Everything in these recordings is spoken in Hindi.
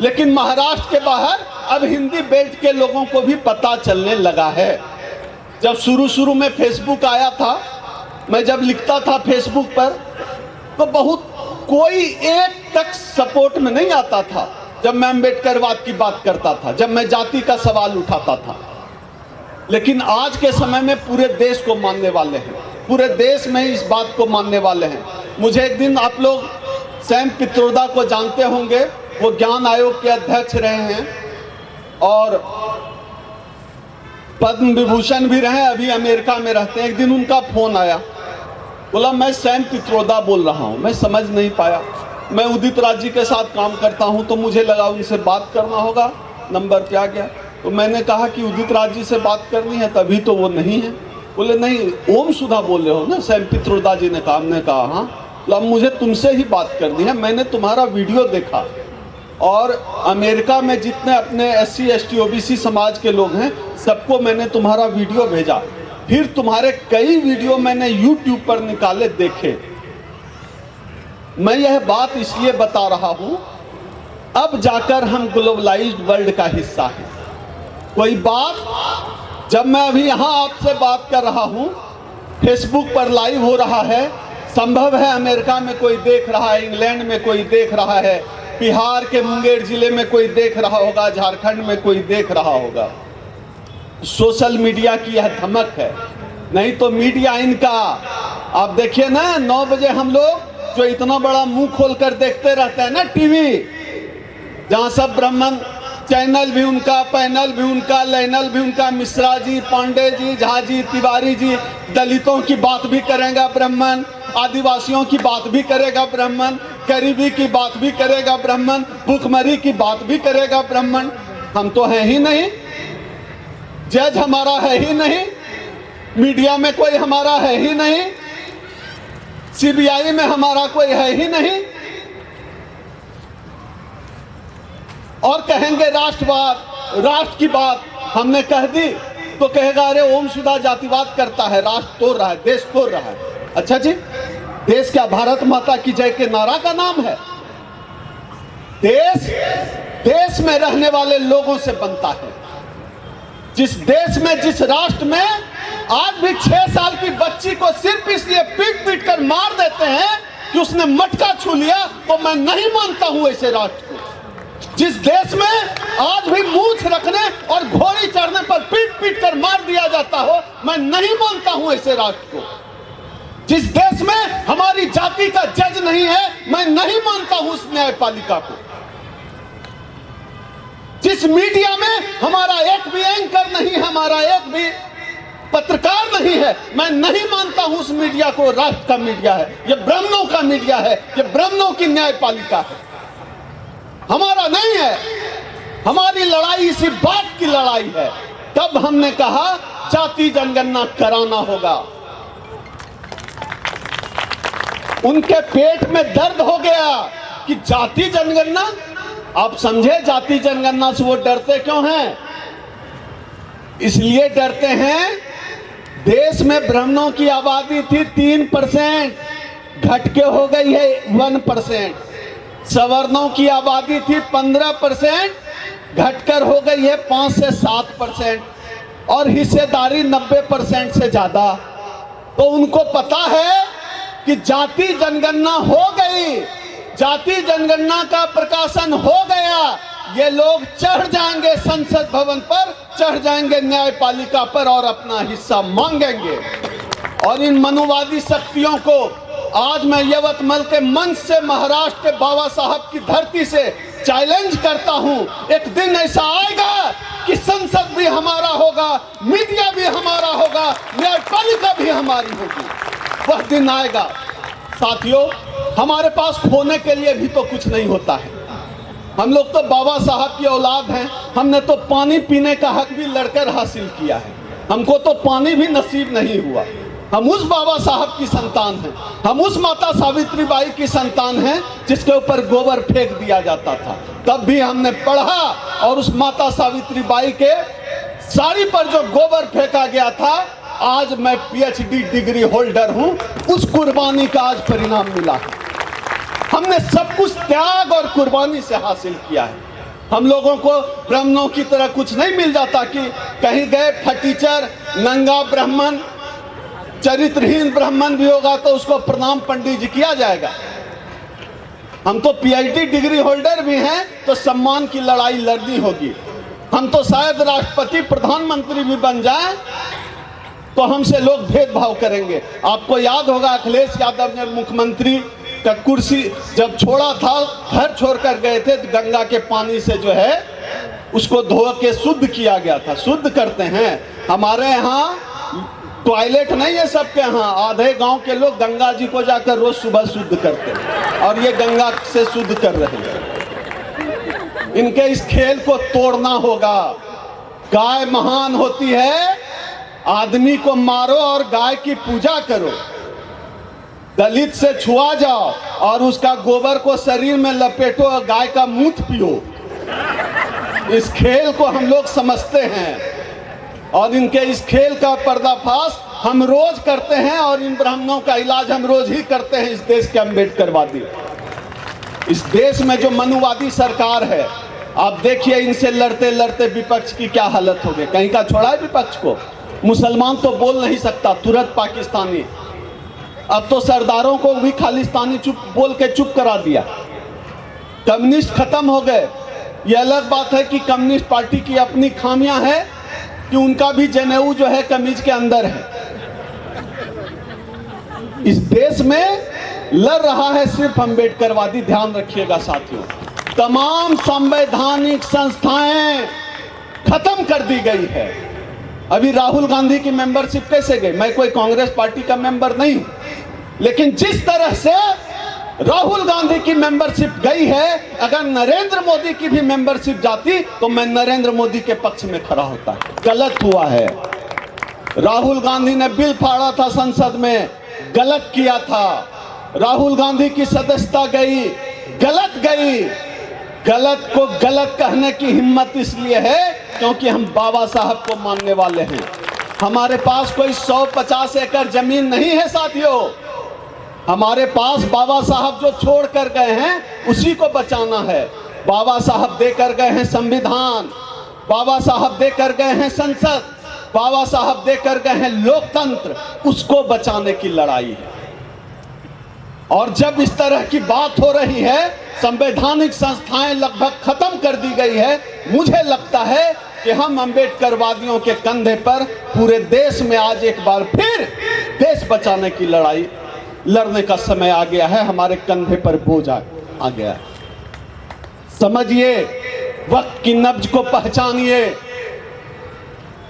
लेकिन महाराष्ट्र के बाहर अब हिंदी बेल्ट के लोगों को भी पता चलने लगा है। जब शुरू में फेसबुक आया था, मैं जब लिखता था फेसबुक पर तो बहुत कोई एक तक सपोर्ट में नहीं आता था। जब मैं अम्बेडकरवाद की बात करता था, जब मैं जाति का सवाल उठाता था, लेकिन आज के समय में पूरे देश को मानने वाले हैं, पूरे देश में इस बात को मानने वाले हैं। मुझे एक दिन, आप लोग सैम पित्रोदा को जानते होंगे, वो ज्ञान आयोग के अध्यक्ष रहे हैं और पद्म विभूषण भी रहे, अभी अमेरिका में रहते हैं। एक दिन उनका फोन आया, बोला मैं सैम पित्रोदा बोल रहा हूँ। मैं समझ नहीं पाया, मैं उदित राज जी के साथ काम करता हूँ तो मुझे लगा उनसे बात करना होगा, नंबर पे आ गया। तो मैंने कहा कि उदित राज जी से बात करनी है, तभी तो वो नहीं है। बोले नहीं, ओम सुधा बोल रहे हो ना, सैम पित्रोदा जी ने कहा। हमने कहा हाँ। अब मुझे तुमसे ही बात करनी है, मैंने तुम्हारा वीडियो देखा और अमेरिका में जितने अपने SC ST OBC समाज के लोग हैं सबको मैंने तुम्हारा वीडियो भेजा, फिर तुम्हारे कई वीडियो मैंने YouTube पर निकाले देखे। मैं यह बात इसलिए बता रहा हूं, अब जाकर हम ग्लोबलाइज्ड वर्ल्ड का हिस्सा हैं। कोई बात, जब मैं अभी यहाँ आपसे बात कर रहा हूँ, फेसबुक पर लाइव हो रहा है, संभव है अमेरिका में कोई देख रहा है, इंग्लैंड में कोई देख रहा है, बिहार के मुंगेर जिले में कोई देख रहा होगा, झारखंड में कोई देख रहा होगा। सोशल मीडिया की यह धमक है, नहीं तो मीडिया इनका, आप देखिए ना 9 बजे हम लोग जो इतना बड़ा मुंह खोलकर देखते रहते हैं ना टीवी, जहां सब ब्राह्मण चैनल भी उनका, पैनल भी उनका, लाइनल भी उनका, मिश्रा जी, पांडे जी, झा जी, तिवारी जी, दलितों की बात भी करेगा ब्राह्मण, आदिवासियों की बात भी करेगा ब्राह्मण, गरीबी की बात भी करेगा ब्राह्मण, भूखमरी की बात भी करेगा ब्राह्मण। हम तो हैं ही नहीं, जज हमारा है ही नहीं, मीडिया में कोई हमारा है ही नहीं, CBI में हमारा कोई है ही नहीं। और कहेंगे राष्ट्रवाद, राष्ट्र की बात हमने कह दी तो कहेगा अरे ओम सुधा जातिवाद करता है, राष्ट्र तोड़ रहा है, देश तोड़ रहा है। अच्छा जी, देश क्या भारत माता की जय के नारा का नाम है? देश में रहने वाले लोगों से बनता है। जिस देश में, जिस राष्ट्र में आज भी 6 साल की बच्ची को सिर्फ इसलिए पीट कर मार देते हैं कि उसने मटका छू लिया, तो मैं नहीं मानता हूं ऐसे राष्ट्र को। जिस देश में आज भी मूंछ रखने और घोड़ी चढ़ने पर पीट कर मार दिया जाता हो, मैं नहीं मानता हूं ऐसे राष्ट्र को। जिस देश में हमारी जाति का जज नहीं है, मैं नहीं मानता हूं उस न्यायपालिका को। जिस मीडिया में हमारा एक भी एंकर नहीं है, हमारा एक भी पत्रकार नहीं है, मैं नहीं मानता हूं उस मीडिया को राष्ट्र का मीडिया है। ये ब्राह्मणों का मीडिया है, ये ब्राह्मणों की न्यायपालिका है, हमारा नहीं है। हमारी लड़ाई इसी बात की लड़ाई है। तब हमने कहा जाति जनगणना कराना होगा। उनके पेट में दर्द हो गया कि जाति जनगणना, आप समझे जाति जनगणना से वो डरते क्यों हैं? इसलिए डरते हैं, देश में ब्राह्मणों की आबादी थी 3%, घट के हो गई है 1%। सवर्णों की आबादी थी 15%, घटकर हो गई है 5 से 7%, और हिस्सेदारी 90% से ज्यादा। तो उनको पता है कि जाति जनगणना हो गई, जाति जनगणना का प्रकाशन हो गया, ये लोग चढ़ जाएंगे संसद भवन पर, चढ़ जाएंगे न्यायपालिका पर और अपना हिस्सा मांगेंगे। और इन मनुवादी शक्तियों को आज मैं यवतमाल के मंच से, महाराष्ट्र के बाबा साहब की धरती से चैलेंज करता हूं, एक दिन ऐसा आएगा कि संसद भी हमारा होगा, मीडिया भी हमारा होगा, न्यायपालिका भी हमारी होगी। वह दिन आएगा। साथियों, हमारे पास खोने के लिए भी तो कुछ नहीं होता है। हम लोग तो बाबा साहब की औलाद हैं, हमने तो पानी पीने का हक भी लड़कर हासिल किया है, हमको तो पानी भी नसीब नहीं हुआ। हम उस बाबा साहब की संतान हैं, हम उस माता सावित्रीबाई की संतान हैं जिसके ऊपर गोबर फेंक दिया जाता था। तब भी हमने पढ़ा और उस माता सावित्रीबाई के साड़ी पर जो गोबर फेंका गया था, आज मैं PhD डिग्री होल्डर हूं, उस कुर्बानी का आज परिणाम मिला है। हमने सब कुछ त्याग और कुर्बानी से हासिल किया है। हम लोगों को ब्राह्मणों की तरह कुछ नहीं मिल जाता कि कहीं गए फटीचर, नंगा ब्राह्मण, चरित्रहीन ब्राह्मण भी होगा तो उसको प्रणाम पंडित जी किया जाएगा। हम तो पीएचडी डिग्री होल्डर भी हैं तो सम्मान की लड़ाई लड़नी होगी। हम तो शायद राष्ट्रपति प्रधानमंत्री भी बन जाएं तो हमसे लोग भेदभाव करेंगे। आपको याद होगा अखिलेश यादव ने मुख्यमंत्री का कुर्सी जब छोड़ा था, घर छोड़कर गए थे तो गंगा के पानी से जो है उसको धो के शुद्ध किया गया था। शुद्ध करते हैं, हमारे यहाँ टॉयलेट नहीं है सबके यहाँ। आधे गांव के लोग गंगा जी को जाकर रोज सुबह शुद्ध करते हैं और ये गंगा से शुद्ध कर रहे हैं। इनके इस खेल को तोड़ना होगा। गाय महान होती है, आदमी को मारो और गाय की पूजा करो। दलित से छुआ जाओ और उसका गोबर को शरीर में लपेटो और गाय का मूत्र पियो। इस खेल को हम लोग समझते हैं और इनके इस खेल का पर्दाफाश हम रोज करते हैं और इन ब्राह्मणों का इलाज हम रोज ही करते हैं। इस देश के अम्बेडकरवादी, इस देश में जो मनुवादी सरकार है, आप देखिए इनसे लड़ते लड़ते विपक्ष की क्या हालत हो गई। कहीं का छोड़ा है विपक्ष को? मुसलमान तो बोल नहीं सकता, तुरंत पाकिस्तानी। अब तो सरदारों को भी खालिस्तानी चुप बोल के चुप करा दिया। कम्युनिस्ट खत्म हो गए। ये अलग बात है कि कम्युनिस्ट पार्टी की अपनी खामियां हैं कि उनका भी जनेऊ जो है कमीज के अंदर है। इस देश में लड़ रहा है सिर्फ अम्बेडकरवादी। ध्यान रखिएगा साथियों, तमाम संवैधानिक संस्थाएं खत्म कर दी गई है। अभी राहुल गांधी की मेंबरशिप कैसे गई? मैं कोई कांग्रेस पार्टी का मेंबर नहीं, लेकिन जिस तरह से राहुल गांधी की मेंबरशिप गई है, अगर नरेंद्र मोदी की भी मेंबरशिप जाती तो मैं नरेंद्र मोदी के पक्ष में खड़ा होता। गलत हुआ है। राहुल गांधी ने बिल फाड़ा था संसद में, गलत किया था। राहुल गांधी की सदस्यता गई, गलत गई। गलत को गलत कहने की हिम्मत इसलिए है क्योंकि हम बाबा साहब को मानने वाले हैं। हमारे पास कोई 150 एकड़ जमीन नहीं है साथियों। हमारे पास बाबा साहब जो छोड़ कर गए हैं उसी को बचाना है। बाबा साहब देकर गए हैं संविधान, बाबा साहब देकर गए हैं संसद, बाबा साहब देकर गए हैं लोकतंत्र, उसको बचाने की लड़ाई है। और जब इस तरह की बात हो रही है, संवैधानिक संस्थाएं लगभग खत्म कर दी गई है, मुझे लगता है कि हम अम्बेडकरवादियों के कंधे पर पूरे देश में आज एक बार फिर देश बचाने की लड़ाई लड़ने का समय आ गया है। हमारे कंधे पर बोझ आ गया है। समझिए, वक्त की नब्ज को पहचानिए,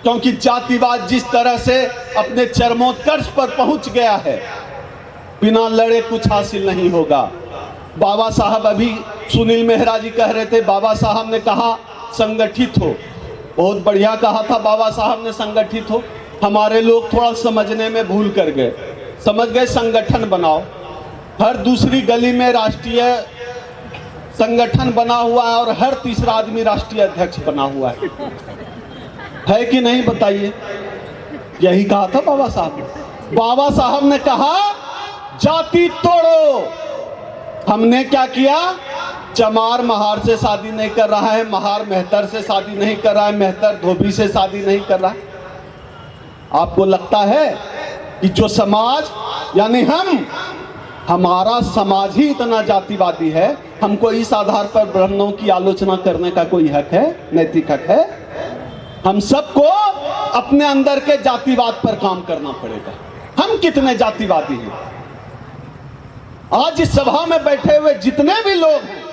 क्योंकि जातिवाद जिस तरह से अपने चरमोत्कर्ष पर पहुंच गया है, बिना लड़े कुछ हासिल नहीं होगा। बाबा साहब, अभी सुनील मेहरा जी कह रहे थे, बाबा साहब ने कहा संगठित हो। बहुत बढ़िया कहा था बाबा साहब ने, संगठित हो। हमारे लोग थोड़ा समझने में भूल कर गए। समझ गए संगठन बनाओ। हर दूसरी गली में राष्ट्रीय संगठन बना हुआ है और हर तीसरा आदमी राष्ट्रीय अध्यक्ष बना हुआ है कि नहीं बताइए? यही कहा था बाबा साहब ने। बाबा साहब ने कहा जाति तोड़ो। हमने क्या किया? चमार महार से शादी नहीं कर रहा है, महार मेहतर से शादी नहीं कर रहा है, मेहतर धोबी से शादी नहीं कर रहा है। आपको लगता है कि जो समाज, यानी हमारा समाज ही इतना जातिवादी है, हमको इस आधार पर ब्राह्मणों की आलोचना करने का कोई हक है? नैतिक हक है? हम सबको अपने अंदर के जातिवाद पर काम करना पड़ेगा। हम कितने जातिवादी हैं? आज इस सभा में बैठे हुए जितने भी लोग हैं,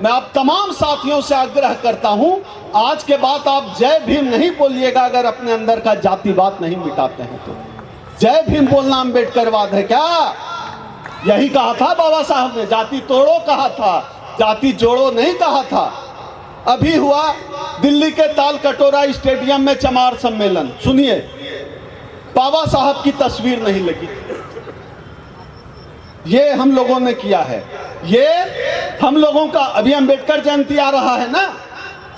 मैं आप तमाम साथियों से आग्रह करता हूं, आज के बाद आप जय भीम नहीं बोलिएगा अगर अपने अंदर का जातिवाद नहीं मिटाते हैं तो। जय भीम बोलना अम्बेडकरवाद है क्या? यही कहा था बाबा साहब ने, जाति तोड़ो कहा था, जाति जोड़ो नहीं कहा था। अभी हुआ दिल्ली के ताल कटोरा स्टेडियम में चमार सम्मेलन, सुनिए, बाबा साहब की तस्वीर नहीं लगी। ये हम लोगों ने किया है। ये हम लोगों का, अभी अम्बेडकर जयंती आ रहा है ना,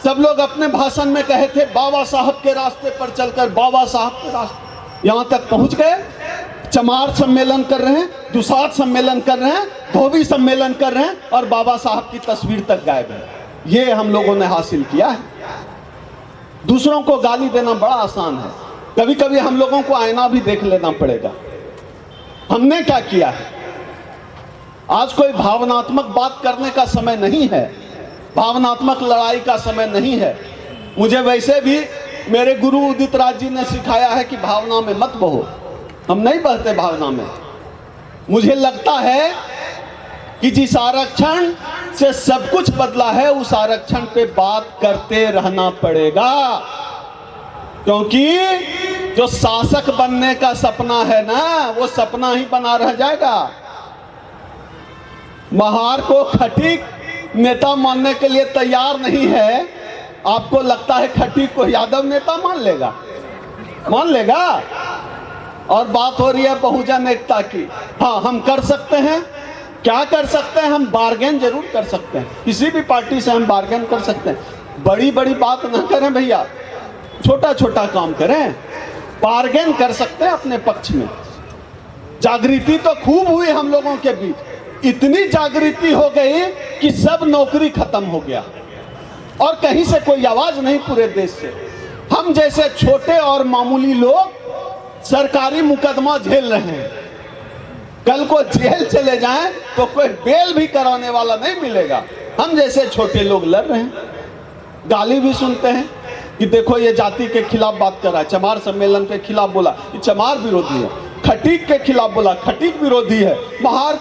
सब लोग अपने भाषण में कहे थे बाबा साहब के रास्ते पर चलकर, बाबा साहब के रास्ते, यहां तक पहुंच गए। चमार सम्मेलन कर रहे हैं, दुसाध सम्मेलन कर रहे हैं, धोबी सम्मेलन कर रहे हैं और बाबा साहब की तस्वीर तक गायब है। ये हम लोगों ने हासिल किया है। दूसरों को गाली देना बड़ा आसान है, कभी कभी हम लोगों को आईना भी देख लेना पड़ेगा, हमने क्या किया है। आज कोई भावनात्मक बात करने का समय नहीं है, भावनात्मक लड़ाई का समय नहीं है। मुझे वैसे भी मेरे गुरु उदित राज जी ने सिखाया है कि भावना में मत बहो, हम नहीं बहते भावना में। मुझे लगता है कि जिस आरक्षण से सब कुछ बदला है उस आरक्षण पे बात करते रहना पड़ेगा, क्योंकि जो शासक बनने का सपना है ना, वो सपना ही बना रह जाएगा। महार को खटीक नेता मानने के लिए तैयार नहीं है, आपको लगता है खटीक को यादव नेता मान लेगा? मान लेगा? और बात हो रही है बहुजन एकता की। हाँ, हम कर सकते हैं, क्या कर सकते हैं? हम बार्गेन जरूर कर सकते हैं, किसी भी पार्टी से हम बार्गेन कर सकते हैं। बड़ी बड़ी बात ना करें भैया, छोटा छोटा काम करें, बार्गेन कर सकते हैं अपने पक्ष में। जागृति तो खूब हुई हम लोगों के बीच, इतनी जागृति हो गई कि सब नौकरी खत्म हो गया और कहीं से कोई आवाज नहीं पूरे देश से। हम जैसे छोटे और मामूली लोग सरकारी मुकदमा झेल रहे हैं, कल को जेल चले जाएं तो कोई बेल भी कराने वाला नहीं मिलेगा। हम जैसे छोटे लोग लड़ रहे हैं, गाली भी सुनते हैं कि देखो ये जाति के खिलाफ बात कर रहा है, चमार सम्मेलन के खिलाफ बोला ये चमार विरोधी है, खटीक के खिलाफ बोला खटीक विरोधी है, महार।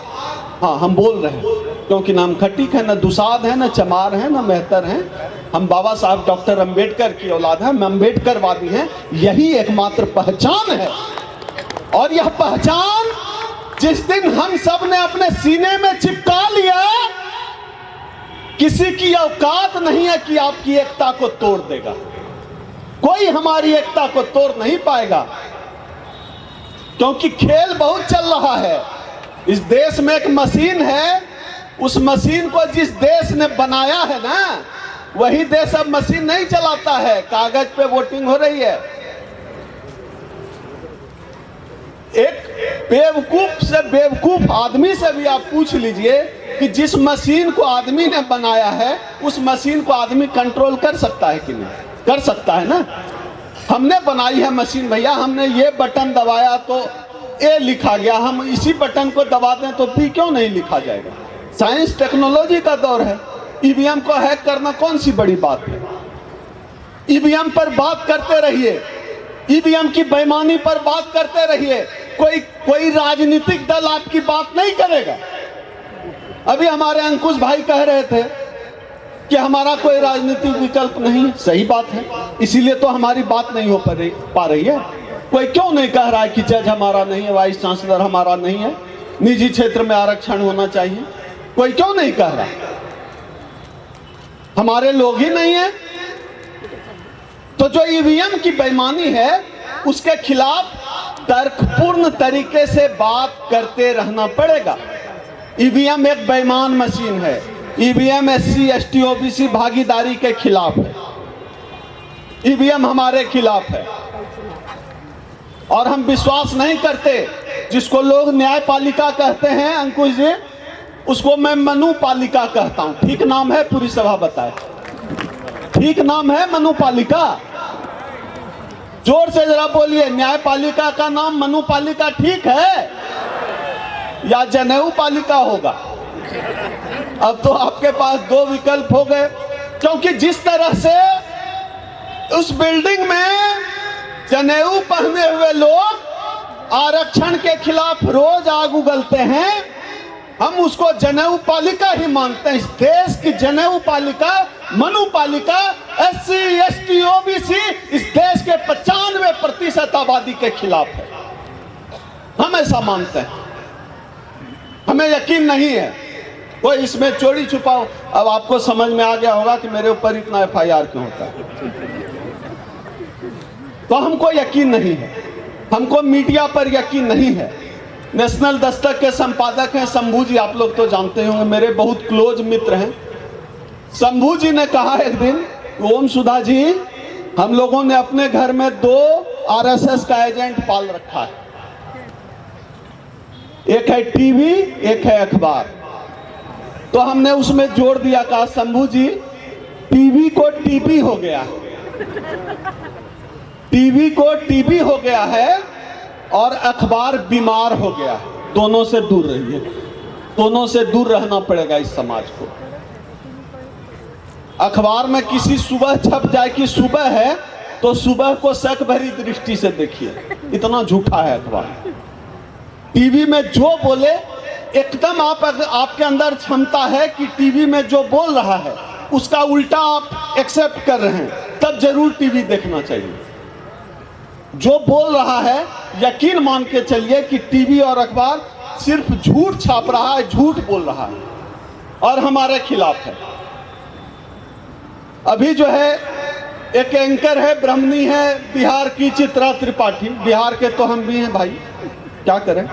हाँ, हम बोल रहे हैं क्योंकि ना हम खटीक है, ना दुसाध है, ना चमार है, ना मेहतर है। हम बाबा साहब डॉक्टर अंबेडकर की औलाद हैं, हम अंबेडकरवादी हैं। यही एकमात्र पहचान है, और यह पहचान जिस दिन हम सब ने अपने सीने में चिपका लिया, किसी की औकात नहीं है कि आपकी एकता को तोड़ देगा। कोई हमारी एकता को तोड़ नहीं पाएगा, क्योंकि खेल बहुत चल रहा है। इस देश में एक मशीन है, उस मशीन को जिस देश ने बनाया है ना, वही देश अब मशीन नहीं चलाता है, कागज पे वोटिंग हो रही है। एक बेवकूफ से बेवकूफ आदमी से भी आप पूछ लीजिए कि जिस मशीन को आदमी ने बनाया है, उस मशीन को आदमी कंट्रोल कर सकता है कि नहीं? कर सकता है ना। हमने बनाई है मशीन भैया, हमने ये बटन दबाया तो ए लिखा गया, हम इसी बटन को दबा दें तो पी क्यों नहीं लिखा जाएगा? साइंस टेक्नोलॉजी का दौर है। ईवीएम को हैक करना कौन सी बड़ी बात है? ईवीएम पर बात करते रहिए, ईवीएम की बेईमानी पर बात करते रहिए, कोई राजनीतिक दल आपकी बात नहीं करेगा। अभी हमारे अंकुश भाई कह रहे थे कि हमारा कोई राजनीतिक विकल्प नहीं, सही बात है, इसीलिए तो हमारी बात नहीं हो पा रही है। कोई क्यों नहीं कह रहा है कि जज हमारा नहीं है, वाइस चांसलर हमारा नहीं है, निजी क्षेत्र में आरक्षण होना चाहिए? कोई क्यों नहीं कह रहा? हमारे लोग ही नहीं है। तो जो ईवीएम की बेईमानी है उसके खिलाफ तर्कपूर्ण तरीके से बात करते रहना पड़ेगा। ईवीएम एक बेईमान मशीन है, ईवीएम एससी एसटी ओबीसी भागीदारी के खिलाफ है, ईवीएम हमारे खिलाफ है। और हम विश्वास नहीं करते, जिसको लोग न्यायपालिका कहते हैं अंकुश जी, उसको मैं मनुपालिका कहता हूं। ठीक नाम है? पूरी सभा बताए, ठीक नाम है मनुपालिका? जोर से जरा बोलिए, न्यायपालिका का नाम मनुपालिका ठीक है या जनेऊ पालिका होगा? अब तो आपके पास दो विकल्प हो गए, क्योंकि जिस तरह से उस बिल्डिंग में जनेऊ पहने हुए लोग आरक्षण के खिलाफ रोज आग उगलते हैं, हम उसको जनेऊ पालिका ही मानते हैं। इस देश की जनेऊ पालिका, मनु पालिका, एससी एसटी ओबीसी इस देश के 95% आबादी के खिलाफ है। हम ऐसा मानते हैं, हमें यकीन नहीं है कोई इसमें चोरी छुपाओ। अब आपको समझ में आ गया होगा कि मेरे ऊपर इतना एफआईआर क्यों होता है। तो हमको यकीन नहीं है, हमको मीडिया पर यकीन नहीं है। नेशनल दस्तक के संपादक हैं शंभू जी, आप लोग तो जानते होंगे, मेरे बहुत क्लोज मित्र हैं। शंभू जी ने कहा एक दिन, ओम सुधा जी, हम लोगों ने अपने घर में 2 आरएसएस का एजेंट पाल रखा है, एक है टीवी, एक है अखबार। तो हमने उसमें जोड़ दिया, कहा शंभू जी को टीबी हो गया, टीवी को टीबी हो गया है और अखबार बीमार हो गया है। दोनों से दूर रहिए, दोनों से दूर रहना पड़ेगा इस समाज को। अखबार में किसी सुबह छप जाए कि सुबह है, तो सुबह को शक भरी दृष्टि से देखिए, इतना झूठा है अखबार। टीवी में जो बोले एकदम आपके अंदर क्षमता है कि टीवी में जो बोल रहा है उसका उल्टा आप एक्सेप्ट कर रहे हैं, तब जरूर टीवी देखना चाहिए। जो बोल रहा है यकीन मान के चलिए कि टीवी और अखबार सिर्फ झूठ छाप रहा है, झूठ बोल रहा है और हमारे खिलाफ है। अभी जो है एक एंकर है, ब्राह्मणी है, बिहार की चित्रा त्रिपाठी, बिहार के तो हम भी हैं भाई, क्या करें।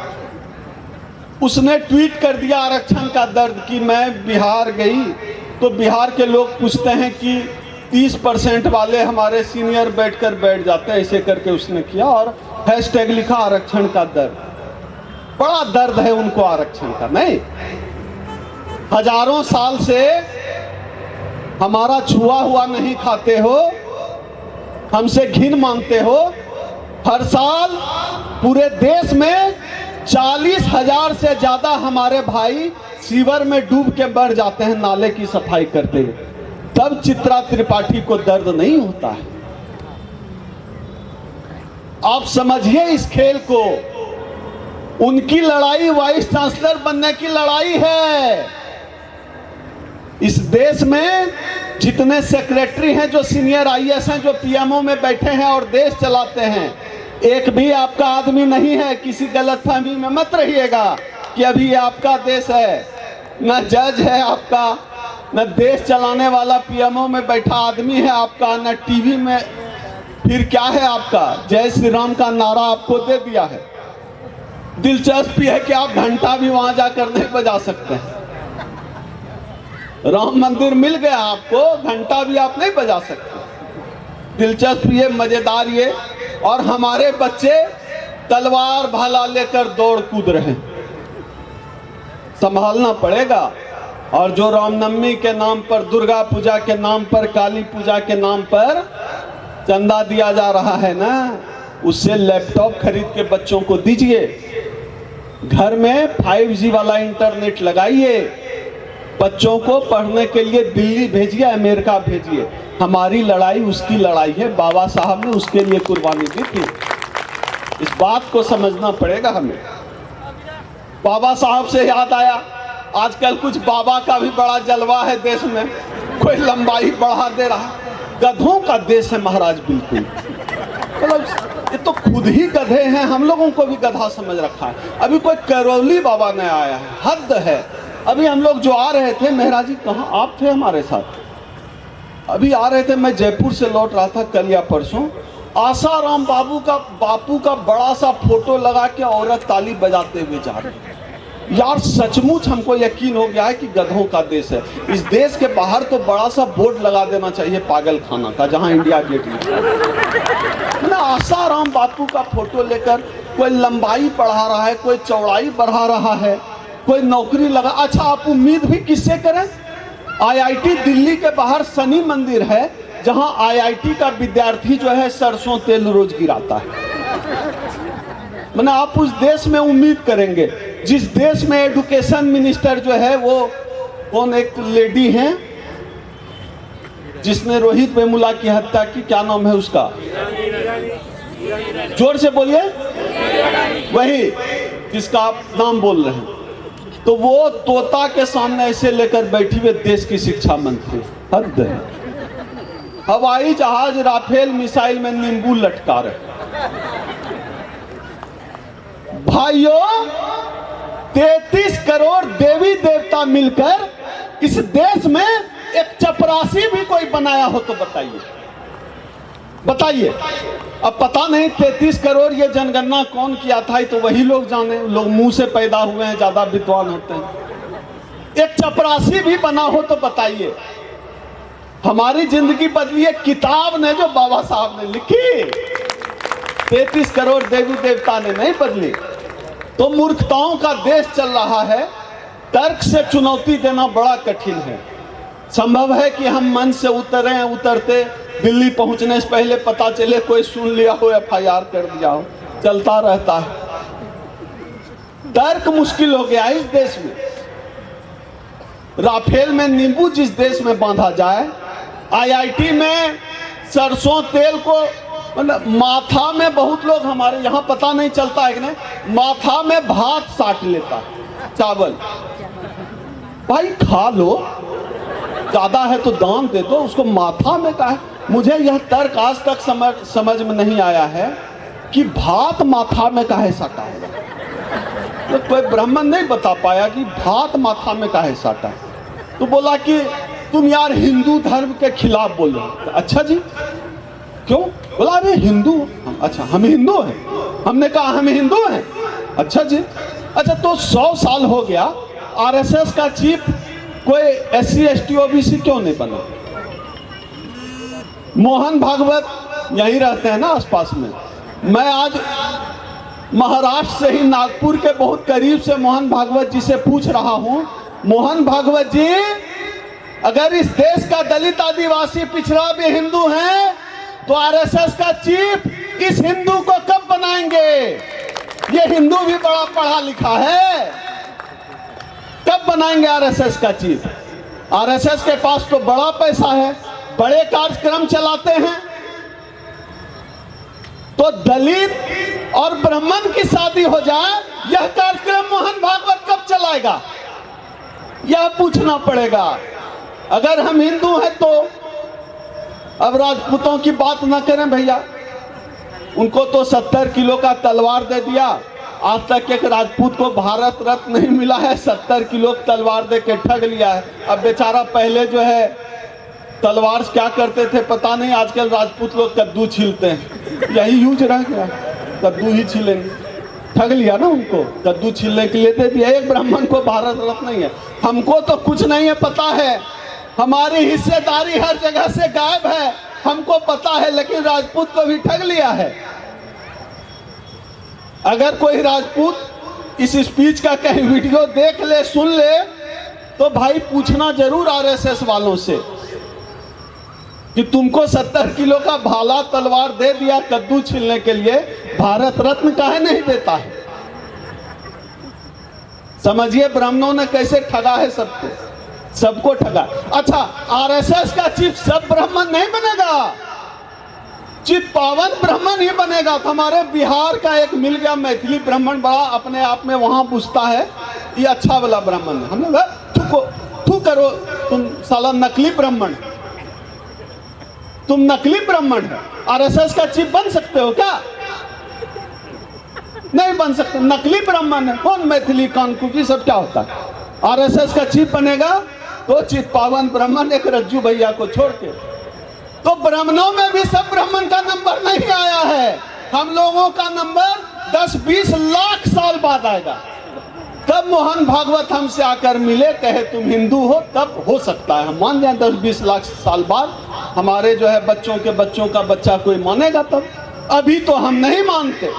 उसने ट्वीट कर दिया आरक्षण का दर्द कि मैं बिहार गई तो बिहार के लोग पूछते हैं कि 30% वाले हमारे सीनियर बैठ जाते हैं, ऐसे करके उसने किया और हैशटैग लिखा आरक्षण का दर्द। बड़ा दर्द है उनको आरक्षण का। नहीं, हजारों साल से हमारा छुआ हुआ नहीं खाते हो, हमसे घिन मांगते हो। हर साल पूरे देश में 40,000 से ज्यादा हमारे भाई सीवर में डूब के मर जाते हैं नाले की सफाई करते हुए, तब चित्रा त्रिपाठी को दर्द नहीं होता है। आप समझिए इस खेल को। उनकी लड़ाई वाइस चांसलर बनने की लड़ाई है। इस देश में जितने सेक्रेटरी हैं, जो सीनियर आईएएस हैं, जो पीएमओ में बैठे हैं और देश चलाते हैं, एक भी आपका आदमी नहीं है। किसी गलतफहमी में मत रहिएगा कि अभी ये आपका देश है। न जज है आपका, न देश चलाने वाला पीएमओ में बैठा आदमी है आपका, न टीवी में। फिर क्या है आपका? जय श्री राम का नारा आपको दे दिया है। दिलचस्पी है कि आप घंटा भी वहां जाकर नहीं बजा सकते हैं। राम मंदिर मिल गया आपको, घंटा भी आप नहीं बजा सकते। दिलचस्प ये, मजेदार ये। और हमारे बच्चे तलवार भाला लेकर दौड़ कूद रहे हैं, संभालना पड़ेगा। और जो रामनवमी के नाम पर, दुर्गा पूजा के नाम पर, काली पूजा के नाम पर चंदा दिया जा रहा है ना, उससे लैपटॉप खरीद के बच्चों को दीजिए। घर में 5G वाला इंटरनेट लगाइए। बच्चों को पढ़ने के लिए दिल्ली भेजिए, अमेरिका भेजिए। हमारी लड़ाई उसकी लड़ाई है। बाबा साहब ने उसके लिए कुर्बानी दी थी। इस बात को समझना पड़ेगा हमें। बाबा साहब से याद आया, आजकल कुछ बाबा का भी बड़ा जलवा है देश में। कोई लंबाई बढ़ा दे रहा। गधों का देश है महाराज, बिल्कुल। मतलब ये तो खुद ही गधे हैं, हम लोगों को भी गधा समझ रखा है। अभी कोई करौली बाबा नहीं आया है, हद है। अभी हम लोग जो आ रहे थे, मेहरा जी कहाँ आप थे हमारे साथ? अभी आ रहे थे, मैं जयपुर से लौट रहा था कल या परसों। आसाराम बापू का बड़ा सा फोटो लगा के औरत ताली बजाते हुए जा रही है। यार सचमुच हमको यकीन हो गया है कि गधों का देश है। इस देश के बाहर तो बड़ा सा बोर्ड लगा देना चाहिए पागल खाना का, जहां इंडिया गेट लिखा है। आसाराम बापू का फोटो लेकर कोई लंबाई बढ़ा रहा है, कोई चौड़ाई बढ़ा रहा है, कोई नौकरी लगा। अच्छा, आप उम्मीद भी किससे करें? आईआईटी दिल्ली के बाहर शनि मंदिर है, जहां आईआईटी का विद्यार्थी जो है सरसों तेल रोज गिराता है। मैंने आप उस देश में उम्मीद करेंगे जिस देश में एजुकेशन मिनिस्टर जो है वो कौन, एक लेडी हैं जिसने रोहित वेमुला की हत्या की, क्या नाम है उसका? जोर से बोलिए। वही जिसका आप नाम बोल रहे हैं। तो वो तोता के सामने ऐसे लेकर बैठी हुई देश की शिक्षा मंत्री। हद है। हवाई जहाज, राफेल मिसाइल में नींबू लटका रहे। भाइयों, 33 करोड़ देवी देवता मिलकर इस देश में एक चपरासी भी कोई बनाया हो तो बताइए, बताइए। अब पता नहीं 33 करोड़ ये जनगणना कौन किया था, तो वही लोग जाने। लोग मुंह से पैदा हुए हैं, ज्यादा विद्वान होते हैं। एक चपरासी भी बना हो तो बताइए। हमारी जिंदगी बदली है किताब ने, जो बाबा साहब ने लिखी। 33 करोड़ देवी देवता ने नहीं बदली। तो मूर्खताओं का देश चल रहा है। तर्क से चुनौती देना बड़ा कठिन है। संभव है कि हम मन से उतरते दिल्ली पहुंचने से पहले पता चले कोई सुन लिया हो, FIR कर दिया हो, चलता रहता है। तर्क मुश्किल हो गया इस देश में। राफेल में नींबू जिस देश में बांधा जाए, IIT में सरसों तेल को मतलब माथा में, बहुत लोग हमारे यहाँ पता नहीं चलता है कि नहीं, माथा में भात साट लेता, चावल। भाई खा लो, ज्यादा है तो दान दे दो, उसको माथा में का है। मुझे यह तर्क आज तक समझ में नहीं आया है कि भात माथा में काहे साटा है। तो कोई ब्राह्मण नहीं बता पाया कि भात माथा में काहे साटा। तो बोला कि तुम यार हिंदू धर्म के खिलाफ बोल रहे हो। अच्छा जी क्यों? बोला अरे हिंदू। अच्छा हम हिंदू हैं? हमने कहा हम हिंदू हैं। अच्छा जी। अच्छा तो 100 साल हो गया, RSS का चीफ कोई SC ST OBC क्यों नहीं बना? मोहन भागवत यहीं रहते हैं ना आसपास में। मैं आज महाराष्ट्र से ही नागपुर के बहुत करीब से मोहन भागवत जी से पूछ रहा हूं, मोहन भागवत जी अगर इस देश का दलित आदिवासी पिछड़ा भी हिंदू है तो RSS का चीफ इस हिंदू को कब बनाएंगे? ये हिंदू भी बड़ा पढ़ा लिखा है, कब बनाएंगे RSS का चीफ? RSS के पास तो बड़ा पैसा है, बड़े कार्यक्रम चलाते हैं। तो दलित और ब्राह्मण की शादी हो जाए, यह कार्यक्रम मोहन भागवत कब चलाएगा? यह पूछना पड़ेगा। अगर हम हिंदू हैं तो अब राजपूतों की बात ना करें भैया, उनको तो 70 किलो का तलवार दे दिया। आज तक एक राजपूत को भारत रत्न नहीं मिला है, 70 किलो तलवार दे के ठग लिया है। अब बेचारा पहले जो है तलवार से क्या करते थे पता नहीं, आजकल राजपूत लोग कद्दू छीलते हैं, यही यूज रह गया, कद्दू ही छीलेंगे। ठग लिया ना उनको, कद्दू छीलने के लिए दे दिया। एक ब्राह्मण को भारत रत्न नहीं है। हमको तो कुछ नहीं है पता है, हमारी हिस्सेदारी हर जगह से गायब है, हमको पता है, लेकिन राजपूत को भी ठग लिया है। अगर कोई राजपूत इस स्पीच का कहीं वीडियो देख ले, सुन ले, तो भाई पूछना जरूर RSS वालों से कि तुमको 70 किलो का भाला तलवार दे दिया कद्दू छीलने के लिए, भारत रत्न काहे नहीं देता है? समझिए ब्राह्मणों ने कैसे ठगा है सबको ठगा। अच्छा RSS का चीफ सब ब्राह्मण नहीं बनेगा, चित पावन ब्राह्मण ही बनेगा। तो हमारे बिहार का एक मिल गया मैथिली ब्राह्मण, बड़ा अपने आप में वहां पूछता है ये अच्छा वाला ब्राह्मण है। हमने कहा थू करो, तुम साला नकली ब्राह्मण, तुम नकली ब्राह्मण है। RSS का चीफ बन सकते हो क्या? नहीं बन सकते, नकली ब्राह्मण है। कौन मैथिली कानकुकी सब क्या होता है? RSS का चीफ बनेगा तो चित पावन ब्राह्मण एक रज्जू भैया को छोड़ के। तो ब्राह्मणों में भी सब ब्राह्मण का नंबर नहीं आया है, हम लोगों का नंबर 10-20 लाख साल बाद आएगा। तब मोहन भागवत हमसे आकर मिले, कहे तुम हिंदू हो, तब हो सकता है हम मान जाए। 10-20 लाख साल बाद हमारे जो है बच्चों के बच्चों का बच्चा कोई मानेगा तब। अभी तो हम नहीं मानते,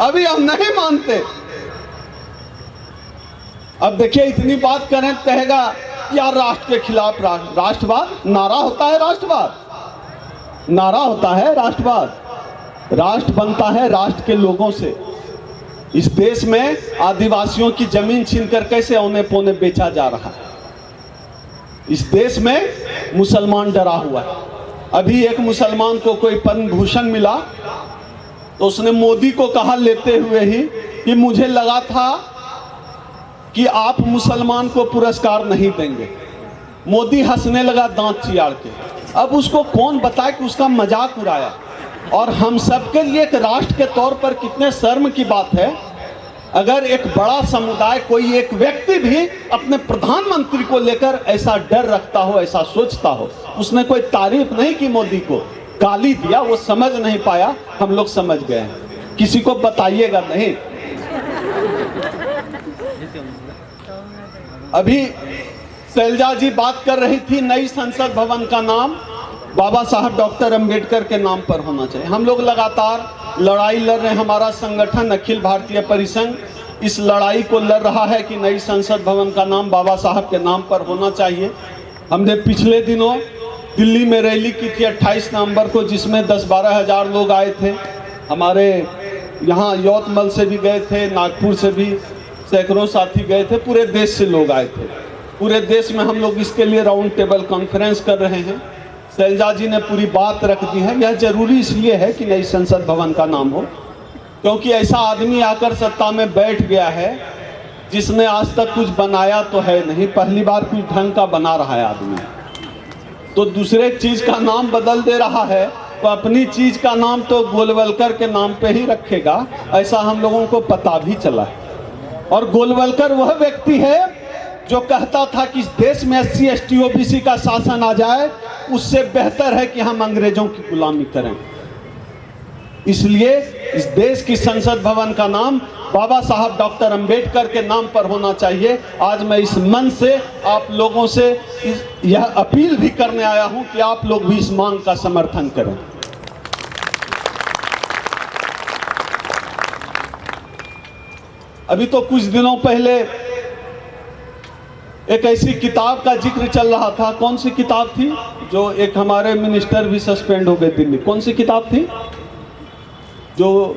अभी हम नहीं मानते। अब देखिए इतनी बात करें, कहेगा यार राष्ट्र के खिलाफ राष्ट्रवाद नारा होता है, राष्ट्रवाद नारा होता है, राष्ट्रवाद। राष्ट्र बनता है राष्ट्र के लोगों से। इस देश में आदिवासियों की जमीन छीनकर कैसे औने पौने बेचा जा रहा है। इस देश में मुसलमान डरा हुआ है। अभी एक मुसलमान को कोई पद्म भूषण मिला तो उसने मोदी को कहा लेते हुए ही कि मुझे लगा था कि आप मुसलमान को पुरस्कार नहीं देंगे। मोदी हंसने लगा दांत चियाड़ के। अब उसको कौन बताए कि उसका मजाक उड़ाया। और हम सबके लिए एक राष्ट्र के तौर पर कितने शर्म की बात है अगर एक बड़ा समुदाय, कोई एक व्यक्ति भी अपने प्रधानमंत्री को लेकर ऐसा डर रखता हो, ऐसा सोचता हो। उसने कोई तारीफ नहीं की मोदी को, गाली दिया, वो समझ नहीं पाया, हम लोग समझ गए। किसी को बताइएगा नहीं। अभी शैलजा जी बात कर रही थी, नई संसद भवन का नाम बाबा साहब डॉक्टर अंबेडकर के नाम पर होना चाहिए। हम लोग लगातार लड़ाई लड़ रहे हैं। हमारा संगठन अखिल भारतीय परिसंघ इस लड़ाई को लड़ रहा है कि नई संसद भवन का नाम बाबा साहब के नाम पर होना चाहिए। हमने पिछले दिनों दिल्ली में रैली की थी 28 नवंबर को, जिसमें 10-12 हज़ार लोग आए थे। हमारे यहाँ यवतमाल से भी गए थे, नागपुर से भी सैकड़ों साथी गए थे, पूरे देश से लोग आए थे। पूरे देश में हम लोग इसके लिए राउंड टेबल कॉन्फ्रेंस कर रहे हैं। शैलजा जी ने पूरी बात रख दी है। यह जरूरी इसलिए है कि नई संसद भवन का नाम हो, क्योंकि ऐसा आदमी आकर सत्ता में बैठ गया है जिसने आज तक कुछ बनाया तो है नहीं, पहली बार कुछ ढंग का बना रहा है आदमी, तो दूसरे चीज का नाम बदल दे रहा है, तो अपनी चीज का नाम तो गोलवलकर के नाम पे ही रखेगा, ऐसा हम लोगों को पता भी चला है। और गोलवलकर वह व्यक्ति है जो कहता था कि इस देश में SC ST OBC का शासन आ जाए, उससे बेहतर है कि हम अंग्रेजों की गुलामी करें। इसलिए इस देश की संसद भवन का नाम बाबा साहब डॉक्टर अंबेडकर के नाम पर होना चाहिए। आज मैं इस मन से आप लोगों से यह अपील भी करने आया हूं कि आप लोग भी इस मांग का समर्थन करें। अभी तो कुछ दिनों पहले एक ऐसी किताब का जिक्र चल रहा था। कौन सी किताब थी? जो एक हमारे मिनिस्टर भी सस्पेंड हो गए दिल्ली। कौन सी किताब थी? जो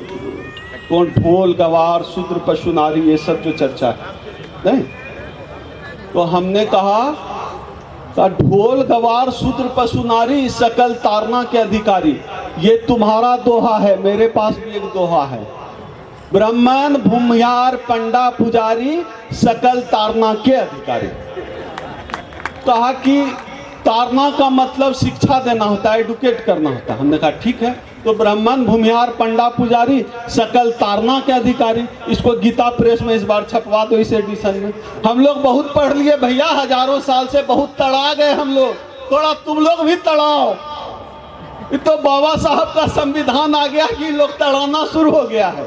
कौन, ढोल गवार शूद्र पशु नारी, ये सब जो चर्चा है नहीं, तो हमने कहा ढोल गवार शूद्र पशु नारी सकल तारना के अधिकारी, ये तुम्हारा दोहा है, मेरे पास भी एक दोहा है। ब्राह्मण भूमिहार पंडा पुजारी सकल तारना के अधिकारी। कहा कि तारना का मतलब शिक्षा देना होता है, एडुकेट करना होता है। हमने कहा ठीक है, तो ब्राह्मण भूमिहार पंडा पुजारी सकल तारना के अधिकारी, इसको गीता प्रेस में इस बार छपवा दो, इस एडिशन में। हम लोग बहुत पढ़ लिए भैया, हजारों साल से बहुत तड़ा गए हम लोग, थोड़ा तुम लोग भी तड़ाओ। ये तो बाबा साहब का संविधान आ गया कि लोग तड़ाना शुरू हो गया है।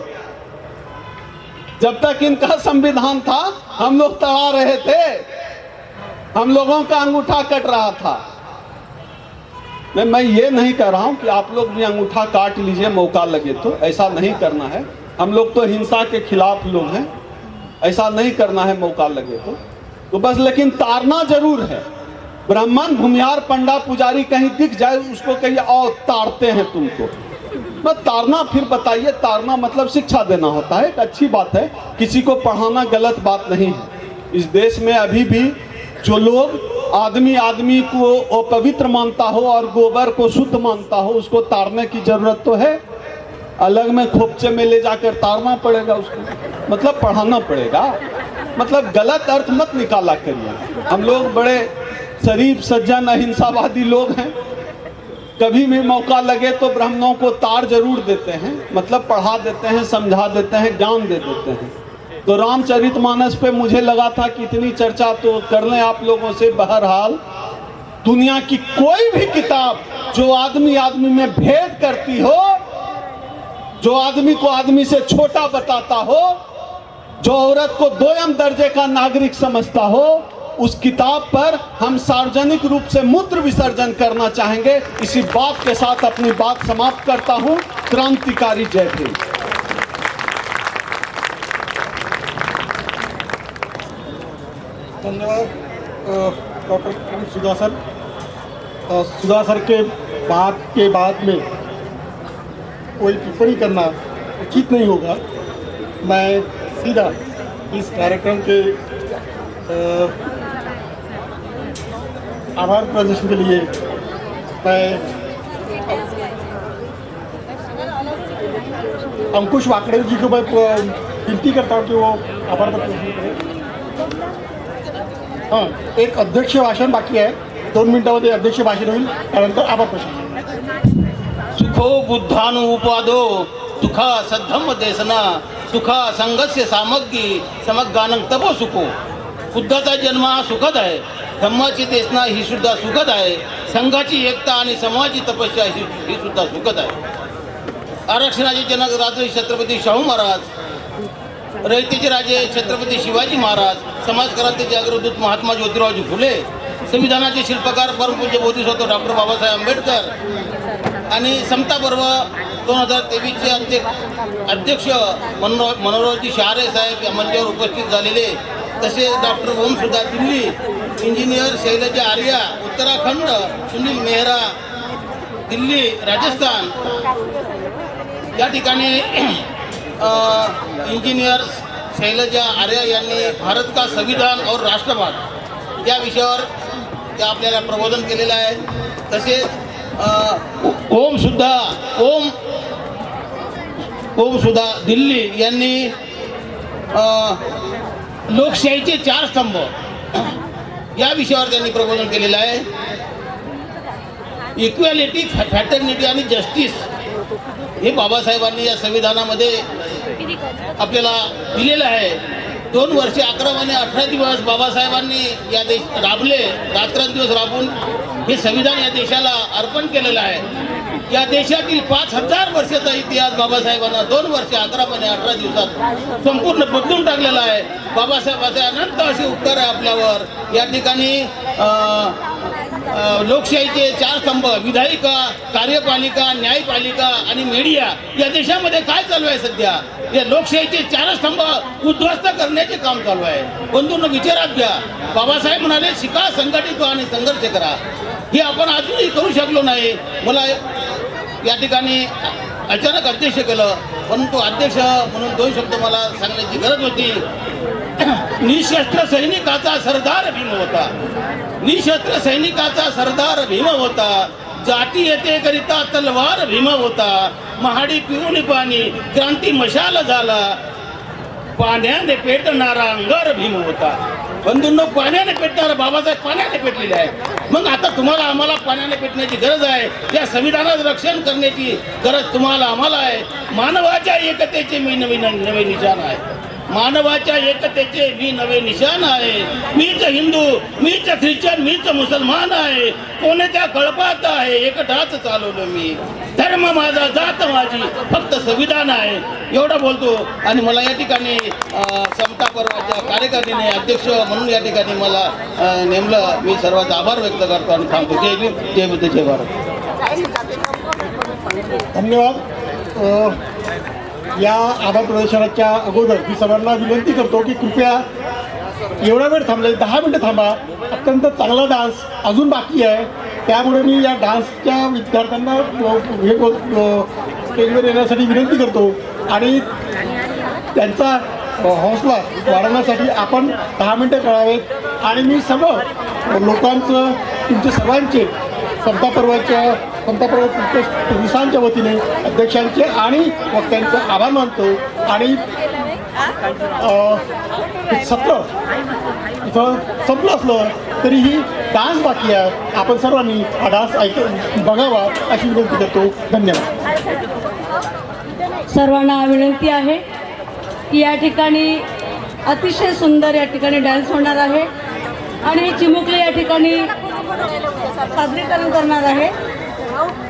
जब तक इनका संविधान था हम लोग तड़ा रहे थे, हम लोगों का अंगूठा कट रहा था। मैं ये नहीं कह रहा हूं कि आप लोग भी अंगूठा काट लीजिए मौका लगे तो, ऐसा नहीं करना है। हम लोग तो हिंसा के खिलाफ लोग हैं, ऐसा नहीं करना है मौका लगे तो बस। लेकिन तारना जरूर है। ब्राह्मण भूमिहार पंडा पुजारी कहीं दिख जाए उसको कहिए आओ तारते हैं तुमको, बस तारना। फिर बताइए, तारना मतलब शिक्षा देना होता है, एक अच्छी बात है। किसी को पढ़ाना गलत बात नहीं है। इस देश में अभी भी जो लोग आदमी को अपवित्र मानता हो और गोबर को शुद्ध मानता हो, उसको तारने की जरूरत तो है। अलग में खोपचे में ले जाकर तारना पड़ेगा उसको, मतलब पढ़ाना पड़ेगा। मतलब गलत अर्थ मत निकाला करिए। हम लोग बड़े शरीफ सज्जन अहिंसावादी लोग हैं, कभी भी मौका लगे तो ब्राह्मणों को तार जरूर देते हैं, मतलब पढ़ा देते हैं, समझा देते हैं, ज्ञान दे देते हैं। तो रामचरितमानस पे मुझे लगा था कि इतनी चर्चा तो कर लें आप लोगों से। बहरहाल दुनिया की कोई भी किताब जो आदमी में भेद करती हो, जो आदमी को आदमी से छोटा बताता हो, जो औरत को दोयम दर्जे का नागरिक समझता हो, उस किताब पर हम सार्वजनिक रूप से मूत्र विसर्जन करना चाहेंगे। इसी बात के साथ अपनी बात समाप्त करता हूं। क्रांतिकारी जय भीम। धन्यवाद डॉक्टर सुधा सर। सुधा सर के बात के बाद में कोई टिप्पणी करना उचित नहीं होगा। मैं सीधा इस कार्यक्रम के आभार प्रदर्शन के लिए मैं अंकुश वाकड़े जी को मैं विनती करता हूँ कि वो आभार प्रदर्शन करें। हाँ, एक अध्यक्ष भाषण बाकी आहे, 2 मिनिटांमध्ये अध्यक्ष भाषण होईल, त्यानंतर आभार प्रदर्शन। सुखो बुद्धानुपादो सुखा सद्धम्म देशना सुखा संघस्य सामग्री समगानं तपो सुखो। बुद्धाचा जन्म हा सुखद आहे, धम्माची देशना ही सुद्धा सुखद आहे, संघाची एकता आणि समाजाची तपस्या ही सुद्धा सुखद आहे। आरक्षणाचे जनक राजर्षी छत्रपती शाहू महाराज, रयतेचे राजे छत्रपती शिवाजी महाराज, समाजक्रांतीचे अग्रदूत महात्मा ज्योतिरावजी फुले, संविधानाचे शिल्पकार परमपूज्य बोधिसत्व डॉक्टर बाबासाहेब आंबेडकर आणि समता पर्व 2023चे अध्यक्ष मनोहरजी शहारे साहेब या मंचावर उपस्थित झालेले, तसेच डॉक्टर ओम सुधा दिल्ली इंजिनियर शैलजा आर्या उत्तराखंड, सुनील मेहरा दिल्ली राजस्थान या ठिकाणी इंजिनियर शैलजा आर्या यांनी भारत का संविधान और राष्ट्रवाद या विषयावर ते आपल्याला प्रबोधन केलेलं आहे. तसेच ओम सुधा दिल्ली यांनी लोकशाहीचे 4 स्तंभ या विषयावर त्यांनी प्रबोधन केलेलं आहे. इक्वॅलिटी, फ्रॅटर्निटी आणि जस्टिस हे बाबासाहेबांनी या संविधानामध्ये आपल्याला दिलेलं आहे. 2 वर्षे 11 महिने 18 दिवस बाबासाहेबांनी या राबले, रात्रंदिवस राबून हे संविधान या देशाला अर्पण केलेलं आहे. या देशातील 5000 वर्षाचा इतिहास बाबासाहेबांना 2 वर्षे 11 महिने 18 दिवसात संपूर्ण बदलून टाकलेला आहे. बाबासाहेबांचे अनंत असे उपकार आहे आपल्यावर. या ठिकाणी लोकशाहीचे 4 स्तंभ, विधायिका, कार्यपालिका, न्यायपालिका आणि मीडिया या देशामध्ये काय चालू आहे सध्या? या लोकशाहीचे 4 स्तंभ उद्ध्वस्त करण्याचे काम चालू आहे. बंधूंनो विचारात घ्या. बाबासाहेब म्हणाले शिका, संघटित व्हा आणि संघर्ष करा. हे आपण अजूनही करू शकलो नाही. मला या ठिकाणी अचानक अध्यक्ष केलं, परंतु अध्यक्ष म्हणून 2 शब्द मला सांगण्याची गरज होती. निशस्त्र सैनिकाचा सरदार भीम होता, निशस्त्र सैनिकाचा सरदार भीम होता, जाती येते करिता तलवार भीम होता, महाडी पिऊन पाणी क्रांती मशाल झाला, पाण्याने पेटणारा अंगार भीम होता. बंधूंनो, पाण्याने पेटणारा बाबासाहेब पाण्याने पेटलेले आहे. मग आता तुम्हाला आम्हाला पाण्याने पेटण्याची गरज आहे. या संविधानाचं रक्षण करण्याची गरज तुम्हाला आम्हाला आहे. मानवाच्या एकतेचे मी नवे निशाण आहे. मानवाच्या एकतेचे मी नवे निशाण आहे. मीच हिंदू, मीच ख्रिश्चन, मीच मुसलमान आहे. कोणत्या कळपात आहे एकटाच चालवलो मी. धर्म माझा, जात माझी, फक्त संविधान आहे. एवढं बोलतो. आणि मला या ठिकाणी समता पर्वाच्या कार्यकारिणीने अध्यक्ष म्हणून या ठिकाणी मला नेमलं. मी सर्वांचा आभार व्यक्त करतो आणि थांबतो. जय भीम, जय बुद्ध, जय भारत. धन्यवाद. या आभार प्रदर्शनाच्या अगोदर मी सर्वांना विनंती करतो की कृपया एवढा वेळ थांबले, 10 मिनटं थांबा. अत्यंत चांगला डान्स अजून बाकी आहे. त्यामुळे मी या डान्सच्या विद्यार्थ्यांना हे स्टेजवर येण्यासाठी विनंती करतो आणि त्यांचा हौसला वाढवण्यासाठी आपण 10 मिनटं कळावेत. आणि मी सर्व लोकांचं, तुमचे सर्वांचे समता पर्व पोलिसांच्या वतीने अध्यक्षांचे आणि वक्त्यांचे आभार मानतो. आणि सत्र इथं संपलं असलं तरीही डान्स बाकी आहे. आपण सर्वांनी हा डान्स बघावा अशी विनंती करतो. धन्यवाद. सर्वांना विनंती आहे की या ठिकाणी अतिशय सुंदर या ठिकाणी डान्स होणार आहे आणि चिमुकले या ठिकाणी सादरीकरण करणार आहे.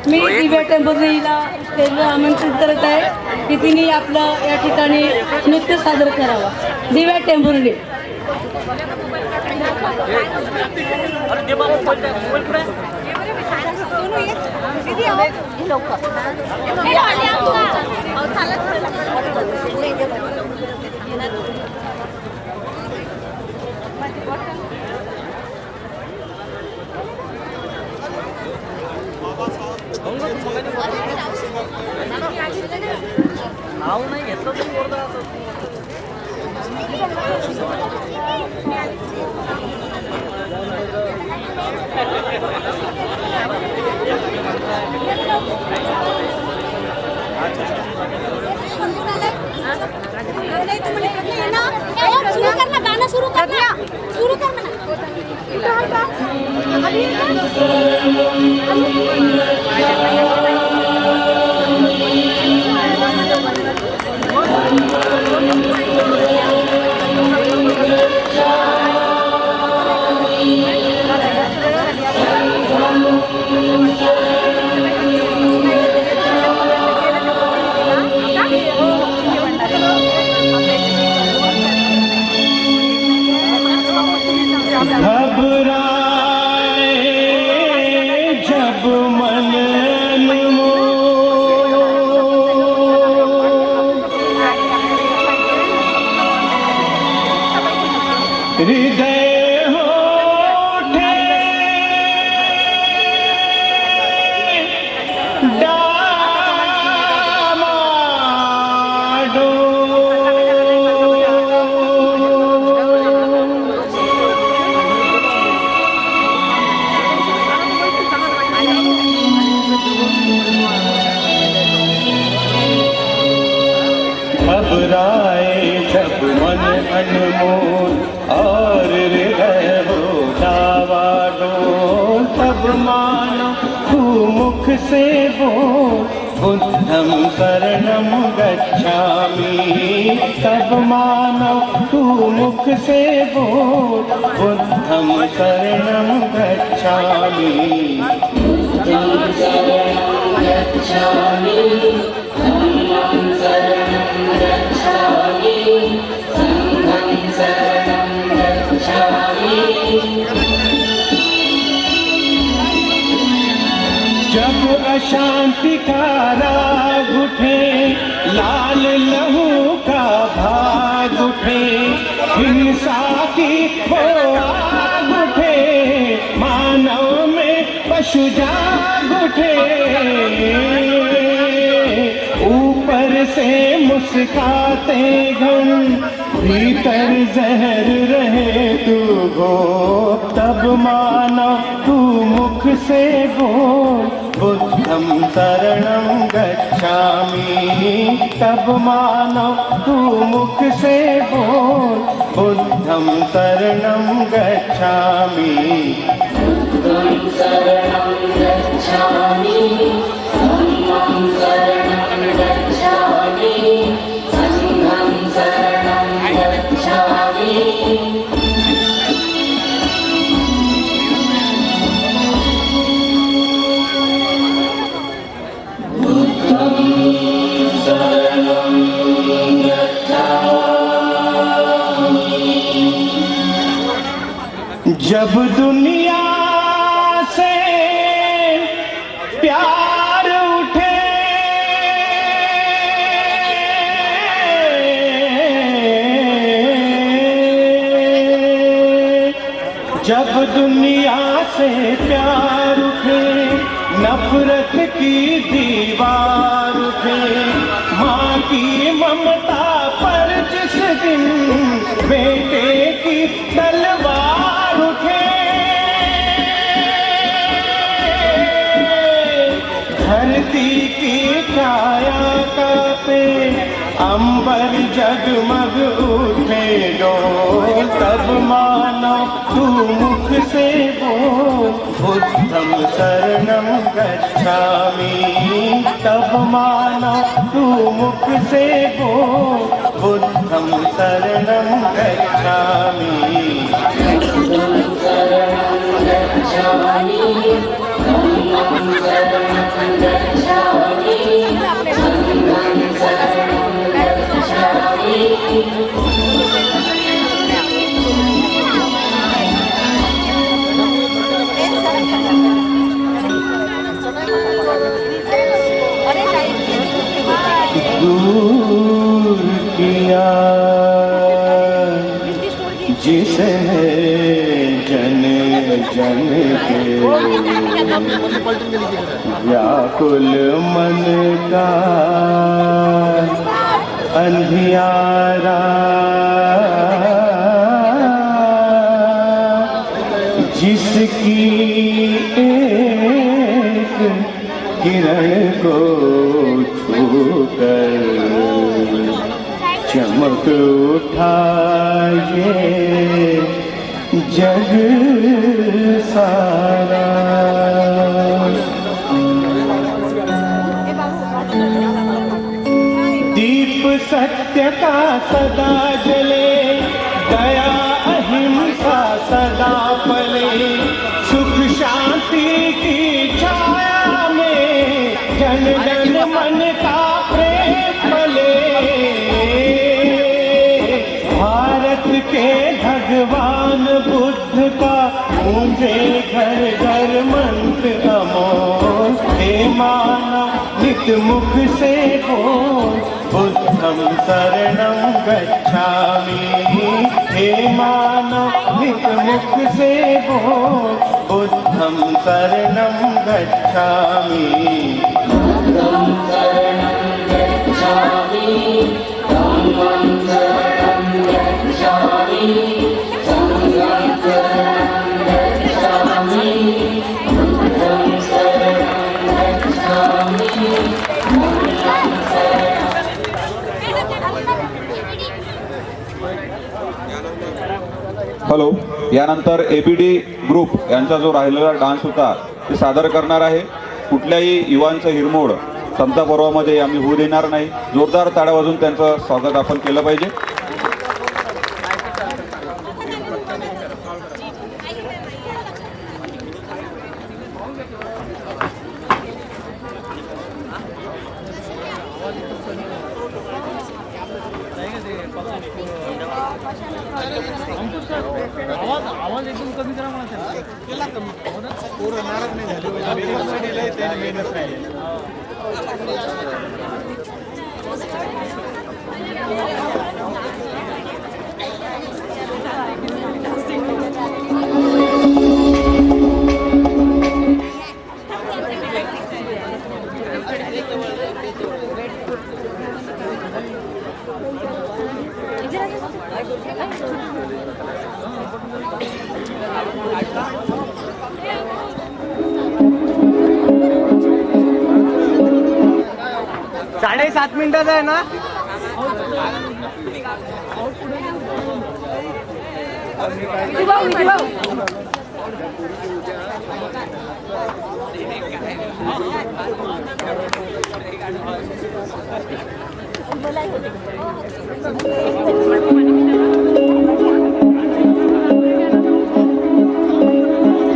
मी दिव्या टेंभुर्णीला स्टेजवर आमंत्रित करत आहे की तिने आपलं या ठिकाणी नृत्य सादर करावं. दिव्या टेंभुर्णी. नाव नाही घेतलं तरी बोलता. शुरू करना, गाना शुरू करना, शुरू करना. घबराए जब मन अनमोल और हृदय हो डावाडोल, तब मानो तू मुख से बोल बुद्धं शरणं गच्छामि। तब मानो तू मुख से बोल बुद्धं शरणं गच्छामि। जब अशांति का राग उठे, लाल लहू का भाग उठे, हिंसा की वो आग उठे, मानव में पशु जाग उठे। ऊपर से मुस्काते घन, भीतर जहर रहे तू गो, तब मानो तू मुख से बोल बुद्धं शरणं गच्छामि। तब मानो तू मुख से बोल बुद्धं शरणं गच्छामि। बुद्धं शरणं गच्छामि, धम्मं शरणं गच्छामि, संघं शरणं गच्छामि। जब दुनिया से प्यार उठे, जब दुनिया से प्यार उठे, नफरत की दीवार उठे, माँ की ममता पर जिस दिन बेटे की तलवार उठे, धरती की काया कांपे, अंबर जगमग उठे डोल, तब मानो तू मुख से बोल बुद्धं शरणं गच्छामि। तब मानो तू मुख से बोल बुद्धं शरणं गच्छामि। बुद्धं शरणं गच्छामि, धम्मं शरणं गच्छामि, संघं शरणं गच्छामि। दूर किया जिसने जन जन के, व्याकुल मन का अंधियारा, जिसकी एक किरण को छूकर चमक उठा ये जग सारा। दीप सत्य का सदा जले, दया अहिंसा सदा पले, सुख शांति की छाया में जन जन मन का प्रेम पले। भारत के भगवान बुद्ध का गूंजे घर घर मंत्र अमोल, हे मानव नित मुख से बोल बुद्धं शरणं गच्छामि। हे मानव नित मुख से बोल बुद्धं शरणं गच्छामि। हॅलो. यानंतर ABD ग्रुप यांचा जो राहिलेला डान्स होता ते सादर करणार आहे. कुठल्याही युवांचं हिरमोड समता पर्वामध्ये आम्ही होऊ देणार नाही. जोरदार टाळ्या वाजवून त्यांचं स्वागत आपण केलं पाहिजे. साडेसात मिनिटाचा आहे ना.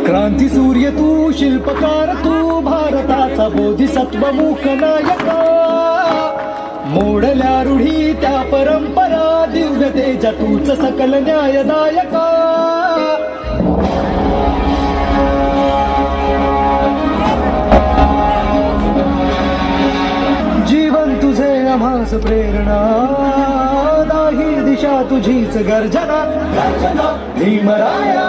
क्रांती सूर्य तू, शिल्पकार तू, भारताचा बोधिसत्व मूक नायका. मोडल्या रूढी त्या परंपरा, दिव्य तेज तूच सकल न्यायदायका. जीवन तुझे आम्हास प्रेरणा, दाही दिशा तुझीच गर्जना. गर्जना भीमराया,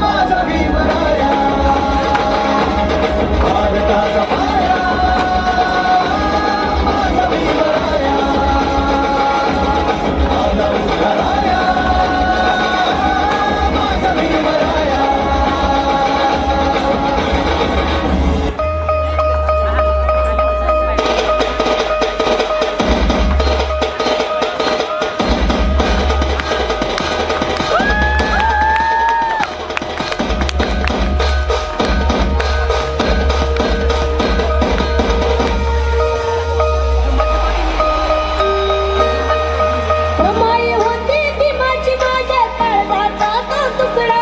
माझा भीमराया, भारताचा पाया, माझा भीमराया, माझा उद्धाराया, माझा भीमराया. रमाई होती भीमाची माझ्या काळजाचा तो तुकडा.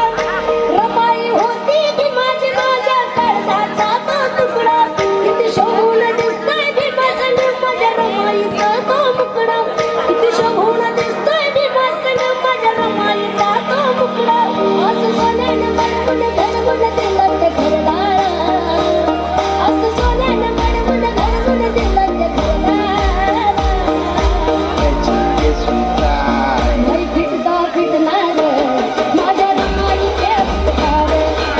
रमाई होती भीमाची माझ्या काळजाचा तो तुकडा. किती शोभून दिसतोय भीमासन माझ्या रमाईचा तो मुकडा. किती शोभून दिसतोय भीमासन माझ्या रमाईचा तो मुकडा. असं सोन्यानं मडवून घडवून दिलं ते घरदार. असं सोन्यानं मडवून घडवून दिलं ते घरदार. नाही फिटता फिटणार माझ्या रमाईचे उपकार.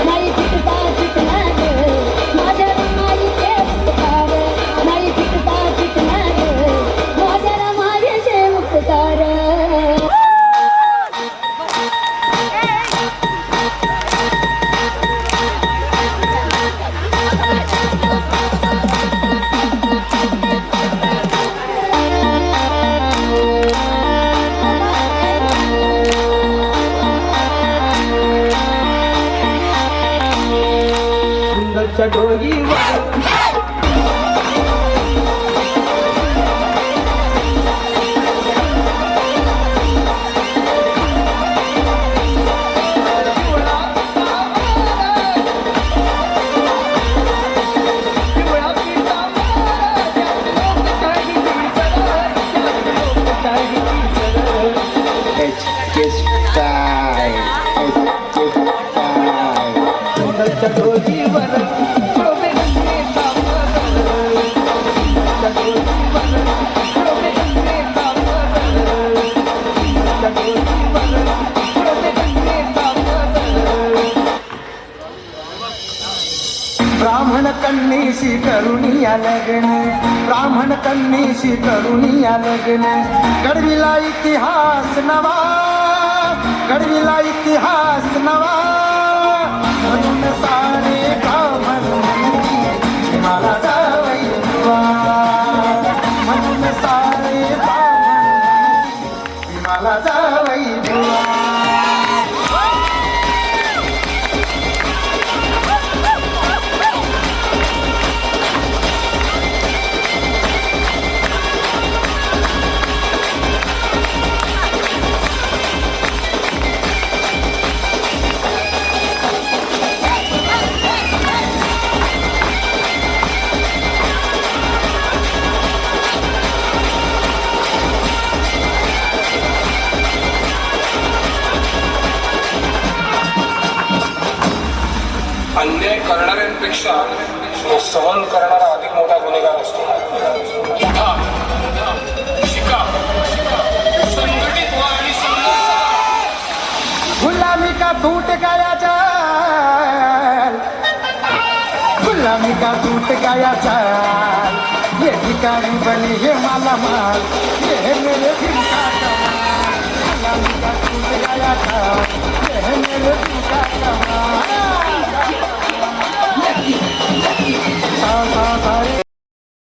नाही फिटता फिटणार माझ्या रमाईचे उपकार. नाही फिटता फिटणार माझ्या रमाईचे उपकार. सुंदरच्या डोईवर सुंदरच्या डोईवर शोभे रंगे सावर. सुंदरच्या डोईवर शोभे रंगे सावर. सुंदरच्या डोईवर शोभे रंगे सावर. ब्राह्मण कन्येशी करुणिया लग्न. ब्राह्मण कन्येशी करुणिया लग्न. घडविला इतिहास नवा. घडविला इतिहास नवा. म्हणून सारे ब्राह्मण म्हणती मला जावई बुवा. म्हणून सारे ब्राह्मण म्हणती मला जावई बुवा. गुन्ह्यापेक्षा तो सहन करणारा अधिक मोठा गुन्हेगार असतो. उठा, शिका, संघटित व्हा आणि संघर्ष करा. गुलामी का टूट गया जाल, गुलामी का टूट गया जाल, ये ठिकाणी बने हे माला माल, ये है मेरे दिल का कमाल. गुलामी का टूट गया